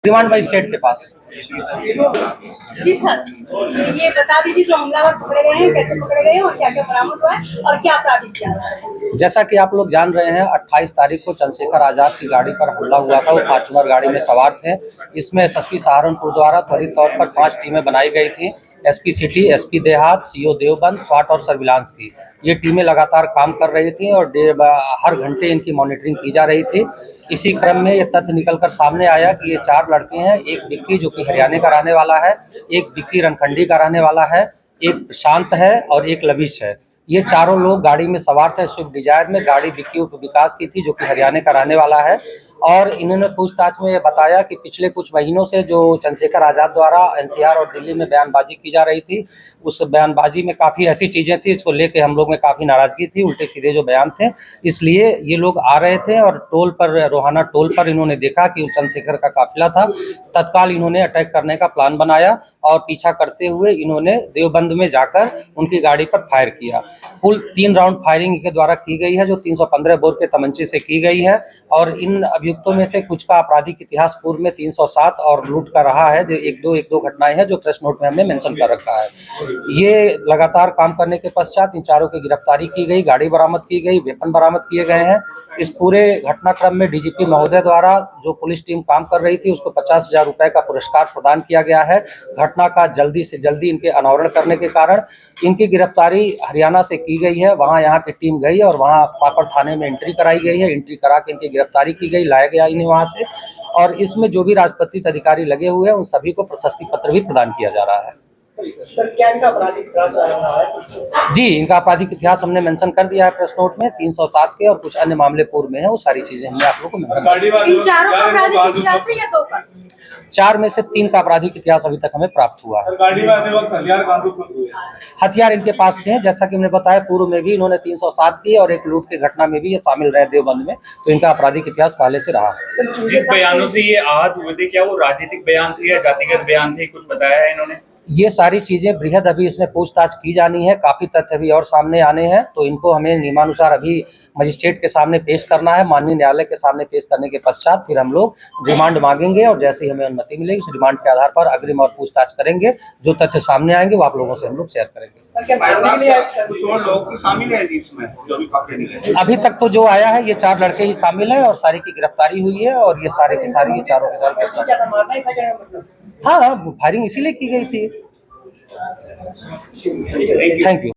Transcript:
Remand magistrate के पास। जी sir, ये बता दीजिए जो हमलावर पकड़े गए हैं कैसे पकड़े गए हैं और क्या क्या बरामद हुआ है और क्या अपराधी किया है। जैसा कि आप लोग जान रहे हैं 28 तारीख को चंद्रशेखर आजाद की गाड़ी पर हमला हुआ था। वो 5 नंबर गाड़ी में सवार थे। इसमें एसएसपी सहारनपुर द्वारा त्वरित तौर पर 5 टीमें बनाई गई थी। एसपी सिटी, एसपी देहात, सीओ देवबंद, स्वाट और सर्विलांस की ये टीमें लगातार काम कर रही थी और हर घंटे इनकी मॉनिटरिंग की जा रही थी। इसी क्रम में ये तथ्य निकलकर सामने आया कि ये 4 लड़के हैं। एक विक्की जो कि हरियाणा का रहने वाला है, एक विक्की रणखंडी का रहने वाला है, एक प्रशांत है और एक लविश है। ये चारों लोग गाड़ी में सवार थे स्विफ्ट डिजायर में। गाड़ी विक्की उर्फ विकास की थी जो कि हरियाणा का रहने वाला है। और इन्होंने पूछताछ में ये बताया कि पिछले कुछ महीनों से जो चंद्रशेखर आजाद द्वारा एनसीआर और दिल्ली में बयानबाजी की जा रही थी, उस बयानबाजी में काफ़ी ऐसी चीज़ें थी इसको लेके हम लोग में काफ़ी नाराज़गी थी। उल्टे सीधे जो बयान थे, इसलिए ये लोग आ रहे थे और टोल पर, रोहाना टोल पर इन्होंने देखा कि चंद्रशेखर का काफिला था। तत्काल इन्होंने अटैक करने का प्लान बनाया और पीछा करते हुए इन्होंने देवबंद में जाकर उनकी गाड़ी पर फायर किया। कुल 3 राउंड फायरिंग के द्वारा की गई है जो 315 बोर के तमंचे से की गई है। और इन अभियुक्तों में से कुछ का आपराधिक इतिहास पूर्व में 307 और लूट का रहा है। जो एक दो घटनाएं हैं जो प्रेस नोट में हमने मेंशन कर रखा है। ये लगातार काम करने के पश्चात इन चारों की गिरफ्तारी की गई, गाड़ी बरामद की गई, वेपन बरामद किए गए हैं। इस पूरे घटनाक्रम में डीजीपी महोदय द्वारा जो पुलिस टीम काम कर रही थी उसको 50,000 रुपए का पुरस्कार प्रदान किया गया है। घटना का जल्दी से जल्दी इनके अनावरण करने के कारण इनकी गिरफ्तारी हरियाणा से की गई है। वहाँ यहाँ की टीम गई और वहाँ पापड़ थाने में एंट्री कराई गई है। एंट्री करा के इनकी गिरफ्तारी की गई, लाया गया इन्हें वहाँ से। और इसमें जो भी राजपत्रित अधिकारी लगे हुए हैं उन सभी को प्रशस्ति पत्र भी प्रदान किया जा रहा है। सर क्या इनका आपराधिक इतिहास? जी, इनका आपराधिक इतिहास हमने मेंशन कर दिया है प्रेस नोट में। 307 के और कुछ अन्य मामले पूर्व में है, वो सारी चीजें हमने आप लोगों को मेंशन। इन चारों का आपराधिक इतिहास है या 2 का? 4 में से 3 का आपराधिक इतिहास अभी तक हमें प्राप्त हुआ है। हथियार इनके पास थे, जैसा कि हमने बताया पूर्व में भी इन्होंने 307 की और एक लूट की घटना में भी ये शामिल रहे देवबंद में, तो इनका आपराधिक इतिहास पहले से रहा। जिस बयानों से ये आहत हुए थे, क्या वो राजनीतिक बयान थे या जातिगत बयान थे, कुछ बताया है इन्होंने? ये सारी चीजें बृहद अभी इसमें पूछताछ की जानी है। काफी तथ्य अभी और सामने आने हैं, तो इनको हमें नियमानुसार अभी मजिस्ट्रेट के सामने पेश करना है। माननीय न्यायालय के सामने पेश करने के पश्चात फिर हम लोग रिमांड मांगेंगे और जैसे ही हमें अनुमति मिलेगी उस रिमांड के आधार पर अग्रिम और पूछताछ करेंगे। जो तथ्य सामने आएंगे वो आप लोगों से हम लोग शेयर करेंगे। अभी तक तो जो आया है ये 4 लड़के ही शामिल हैं और सारी की गिरफ्तारी हुई है और ये सारे के सारे ये चारों के साथ। हाँ, फायरिंग इसीलिए की गई थी। Thank you.